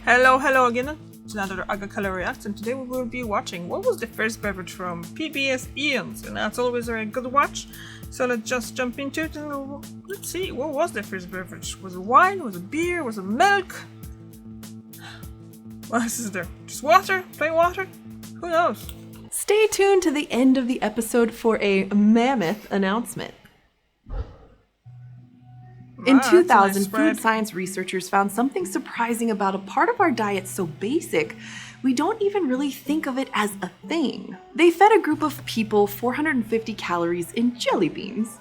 Hello again. It's another Agakala Reacts, and today we will be watching what was the first beverage from PBS Eons, and that's always a good watch. So let's just jump into it and let's see, what was the first beverage? Was it wine? Was it beer? Was it milk? What else is there? Just water? Plain water? Who knows? Stay tuned to the end of the episode for a mammoth announcement. In 2000, food science researchers found something surprising about a part of our diet so basic, we don't even really think of it as a thing. They fed a group of people 450 calories in jelly beans,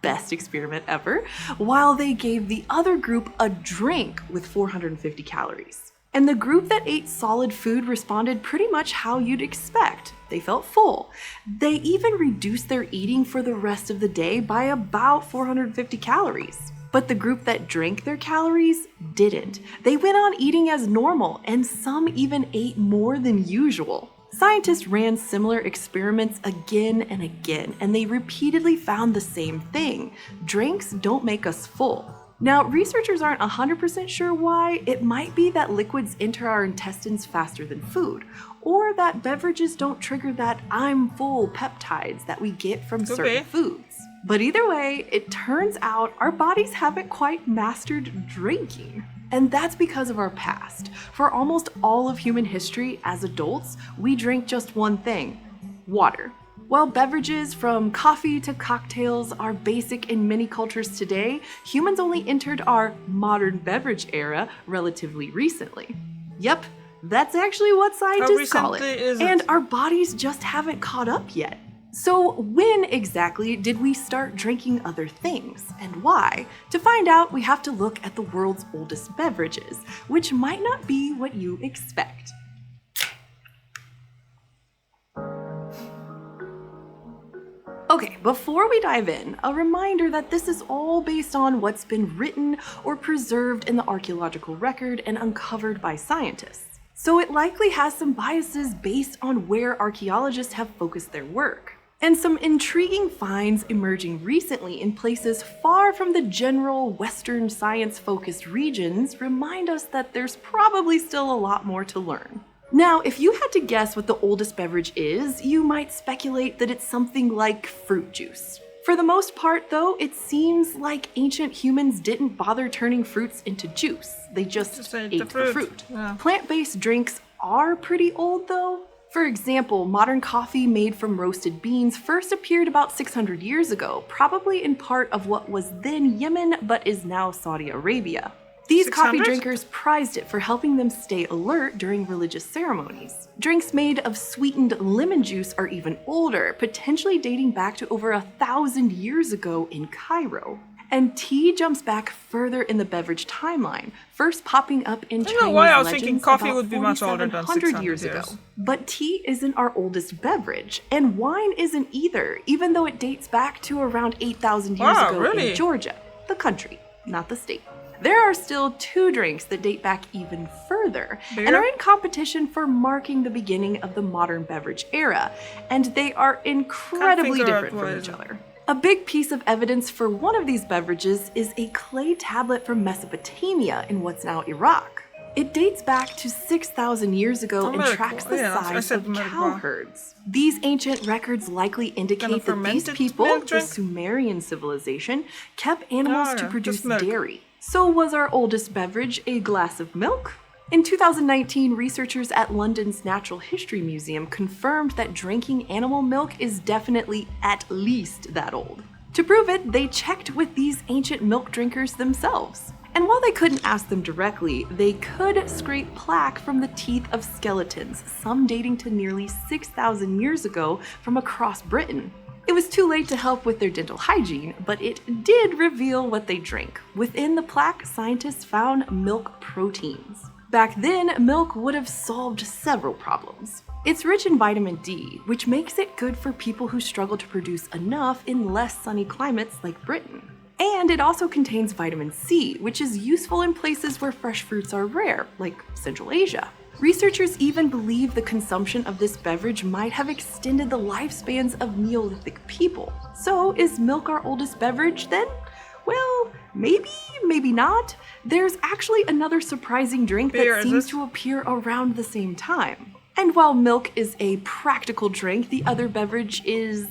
best experiment ever, while they gave the other group a drink with 450 calories. And the group that ate solid food responded pretty much how you'd expect. They felt full. They even reduced their eating for the rest of the day by about 450 calories. But the group that drank their calories didn't. They went on eating as normal, and some even ate more than usual. Scientists ran similar experiments again and again, and they repeatedly found the same thing. Drinks don't make us full. Now, researchers aren't 100% sure why. It might be that liquids enter our intestines faster than food, or that beverages don't trigger that I'm full peptides that we get from certain foods. But either way, it turns out our bodies haven't quite mastered drinking. And that's because of our past. For almost all of human history, as adults, we drink just one thing: water. While beverages from coffee to cocktails are basic in many cultures today, humans only entered our modern beverage era relatively recently. Yep, that's actually what scientists call it. And our bodies just haven't caught up yet. So when exactly did we start drinking other things, and why? To find out, we have to look at the world's oldest beverages, which might not be what you expect. Okay, before we dive in, a reminder that this is all based on what's been written or preserved in the archaeological record and uncovered by scientists. So it likely has some biases based on where archaeologists have focused their work. And some intriguing finds emerging recently in places far from the general Western science-focused regions remind us that there's probably still a lot more to learn. Now, if you had to guess what the oldest beverage is, you might speculate that it's something like fruit juice. For the most part, though, it seems like ancient humans didn't bother turning fruits into juice. They just ate the fruit. Yeah. Plant-based drinks are pretty old, though. For example, modern coffee made from roasted beans first appeared about 600 years ago, probably in part of what was then Yemen but is now Saudi Arabia. These 600? Coffee drinkers prized it for helping them stay alert during religious ceremonies. Drinks made of sweetened lemon juice are even older, potentially dating back to over 1,000 years ago in Cairo. And tea jumps back further in the beverage timeline, first popping up in Chinese legends I was thinking coffee would be much older than 600 years ago. But tea isn't our oldest beverage, and wine isn't either, even though it dates back to around 8,000 years ago in Georgia, the country, not the state. There are still two drinks that date back even further and are in competition for marking the beginning of the modern beverage era, and they are incredibly different from each other. A big piece of evidence for one of these beverages is a clay tablet from Mesopotamia in what's now Iraq. It dates back to 6,000 years ago and tracks the size of cow herds. These ancient records likely indicate that these people, the Sumerian civilization, kept animals to produce dairy. So was our oldest beverage a glass of milk? In 2019, researchers at London's Natural History Museum confirmed that drinking animal milk is definitely at least that old. To prove it, they checked with these ancient milk drinkers themselves. And while they couldn't ask them directly, they could scrape plaque from the teeth of skeletons, some dating to nearly 6,000 years ago from across Britain. It was too late to help with their dental hygiene, but it did reveal what they drank. Within the plaque, scientists found milk proteins. Back then, milk would have solved several problems. It's rich in vitamin D, which makes it good for people who struggle to produce enough in less sunny climates like Britain. And it also contains vitamin C, which is useful in places where fresh fruits are rare, like Central Asia. Researchers even believe the consumption of this beverage might have extended the lifespans of Neolithic people. So is milk our oldest beverage then? Well, Maybe, maybe not. There's actually another surprising drink Beer, that seems to appear around the same time. And while milk is a practical drink, the other beverage is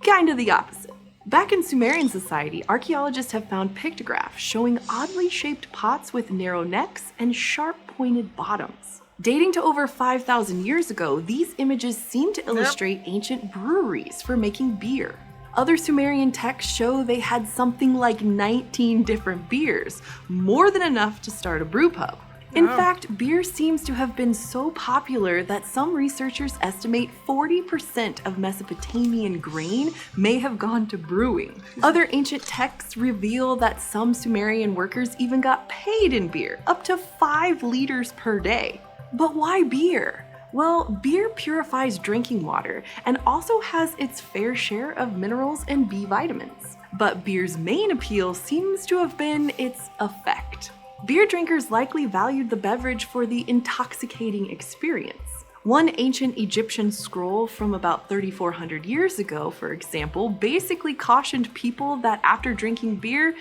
kind of the opposite. Back in Sumerian society, archaeologists have found pictographs showing oddly shaped pots with narrow necks and sharp-pointed bottoms. Dating to over 5,000 years ago, these images seem to illustrate ancient breweries for making beer. Other Sumerian texts show they had something like 19 different beers, more than enough to start a brew pub. In fact, beer seems to have been so popular that some researchers estimate 40% of Mesopotamian grain may have gone to brewing. Other ancient texts reveal that some Sumerian workers even got paid in beer, up to 5 liters per day. But why beer? Well, beer purifies drinking water and also has its fair share of minerals and B vitamins. But beer's main appeal seems to have been its effect. Beer drinkers likely valued the beverage for the intoxicating experience. One ancient Egyptian scroll from about 3,400 years ago, for example, basically cautioned people that after drinking beer,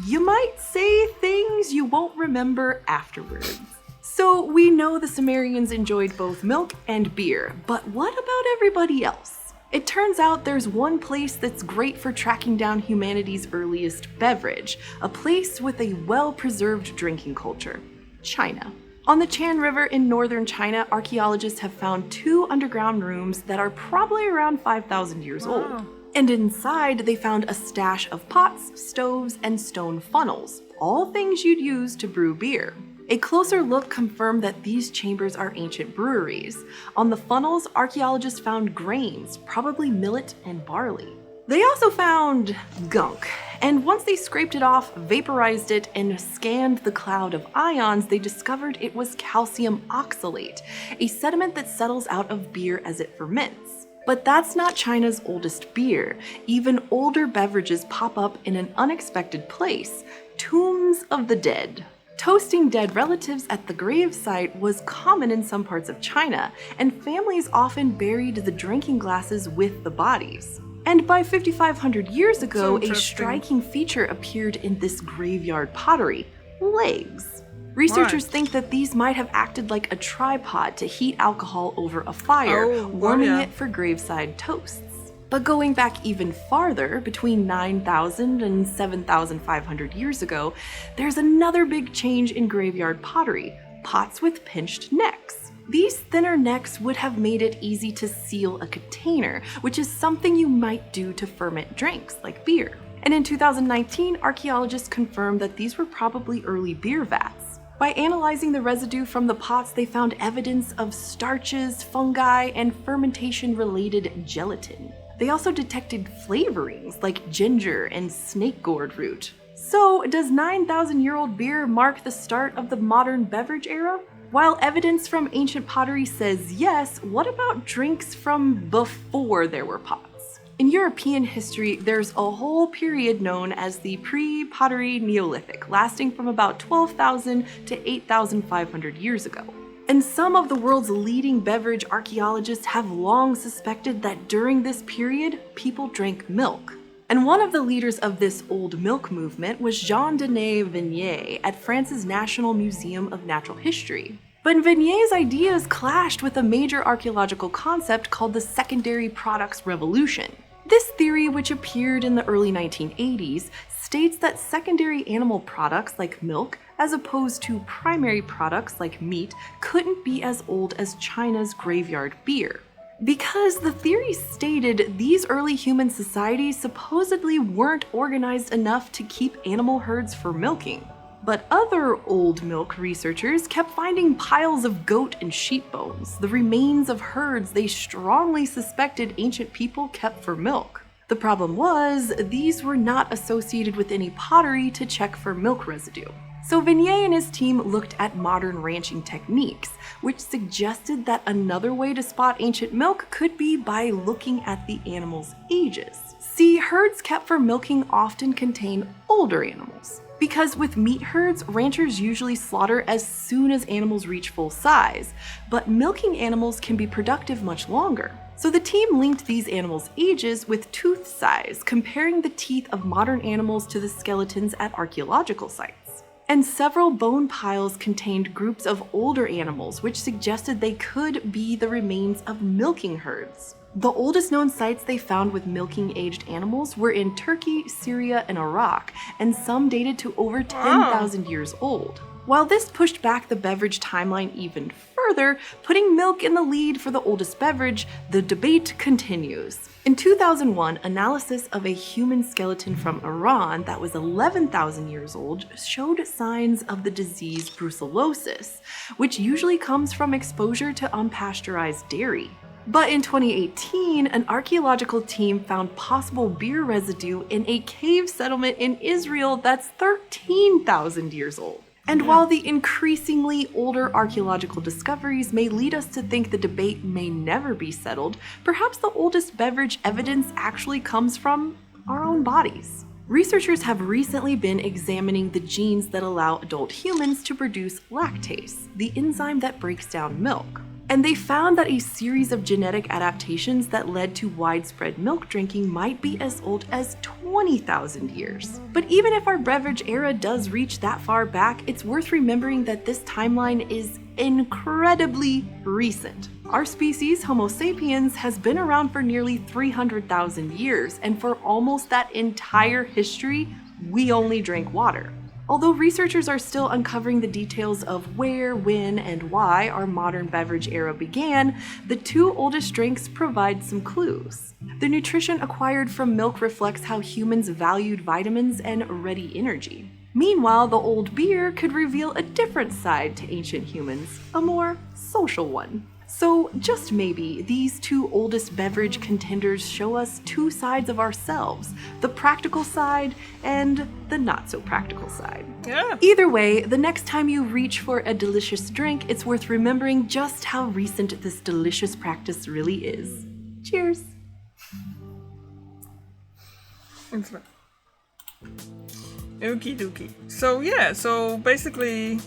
you might say things you won't remember afterwards. So we know the Sumerians enjoyed both milk and beer, but what about everybody else? It turns out there's one place that's great for tracking down humanity's earliest beverage, a place with a well-preserved drinking culture: China. On the Chan River in northern China, archaeologists have found 2 underground rooms that are probably around 5,000 years old. And inside, they found a stash of pots, stoves, and stone funnels, all things you'd use to brew beer. A closer look confirmed that these chambers are ancient breweries. On the funnels, archaeologists found grains, probably millet and barley. They also found gunk, and once they scraped it off, vaporized it, and scanned the cloud of ions, they discovered it was calcium oxalate, a sediment that settles out of beer as it ferments. But that's not China's oldest beer. Even older beverages pop up in an unexpected place: tombs of the dead. Toasting dead relatives at the gravesite was common in some parts of China, and families often buried the drinking glasses with the bodies. And by 5,500 years ago, a striking feature appeared in this graveyard pottery: legs. Researchers think that these might have acted like a tripod to heat alcohol over a fire, warming it for graveside toasts. But going back even farther, between 9,000 and 7,500 years ago, there's another big change in graveyard pottery: pots with pinched necks. These thinner necks would have made it easy to seal a container, which is something you might do to ferment drinks, like beer. And in 2019, archaeologists confirmed that these were probably early beer vats. By analyzing the residue from the pots, they found evidence of starches, fungi, and fermentation-related gelatin. They also detected flavorings like ginger and snake gourd root. So, does 9,000-year-old beer mark the start of the modern beverage era? While evidence from ancient pottery says yes, what about drinks from before there were pots? In European history, there's a whole period known as the pre-pottery Neolithic, lasting from about 12,000 to 8,500 years ago. And some of the world's leading beverage archaeologists have long suspected that during this period, people drank milk. And one of the leaders of this old milk movement was Jean-Denis Vignier at France's National Museum of Natural History. But Vignier's ideas clashed with a major archaeological concept called the secondary products revolution. This theory, which appeared in the early 1980s, states that secondary animal products like milk, as opposed to primary products like meat, couldn't be as old as China's graveyard beer. Because the theory stated these early human societies supposedly weren't organized enough to keep animal herds for milking. But other old milk researchers kept finding piles of goat and sheep bones, the remains of herds they strongly suspected ancient people kept for milk. The problem was, these were not associated with any pottery to check for milk residue. So Vignier and his team looked at modern ranching techniques, which suggested that another way to spot ancient milk could be by looking at the animals' ages. See, herds kept for milking often contain older animals. Because with meat herds, ranchers usually slaughter as soon as animals reach full size, but milking animals can be productive much longer. So the team linked these animals' ages with tooth size, comparing the teeth of modern animals to the skeletons at archaeological sites. And several bone piles contained groups of older animals, which suggested they could be the remains of milking herds. The oldest known sites they found with milking-aged animals were in Turkey, Syria, and Iraq, and some dated to over 10,000 years old. While this pushed back the Beverage timeline even further, putting milk in the lead for the oldest beverage, the debate continues. In 2001, analysis of a human skeleton from Iran that was 11,000 years old showed signs of the disease brucellosis, which usually comes from exposure to unpasteurized dairy. But in 2018, an archaeological team found possible beer residue in a cave settlement in Israel that's 13,000 years old. And while the increasingly older archaeological discoveries may lead us to think the debate may never be settled, perhaps the oldest beverage evidence actually comes from our own bodies. Researchers have recently been examining the genes that allow adult humans to produce lactase, the enzyme that breaks down milk. And they found that a series of genetic adaptations that led to widespread milk drinking might be as old as 20,000 years. But even if our beverage era does reach that far back, it's worth remembering that this timeline is incredibly recent. Our species, Homo sapiens, has been around for nearly 300,000 years, and for almost that entire history, we only drink water. Although researchers are still uncovering the details of where, when, and why our modern beverage era began, the two oldest drinks provide some clues. The nutrition acquired from milk reflects how humans valued vitamins and ready energy. Meanwhile, the old beer could reveal a different side to ancient humans, a more social one. So just maybe, these two oldest beverage contenders show us two sides of ourselves, the practical side and the not so practical side. Yeah. Either way, the next time you reach for a delicious drink, it's worth remembering just how recent this delicious practice really is. Cheers. Okie dokie. So basically,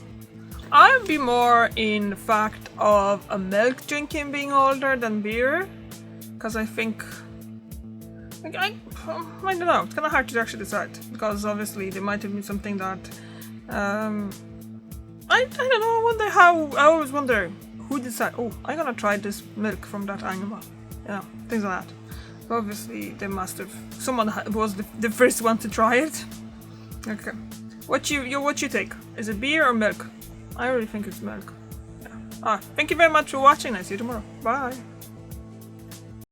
I'd be more in the fact of a milk drinking being older than beer, because I think, I don't know, it's kind of hard to actually decide, because obviously there might have been something that, I don't know, I wonder how, I always wonder who decided, oh, I'm gonna try this milk from that animal, things like that. So obviously they must have, someone was the first one to try it. Okay, what you take? Is it beer or milk? I really think it's milk. Yeah. Thank you very much for watching. I see you tomorrow. Bye.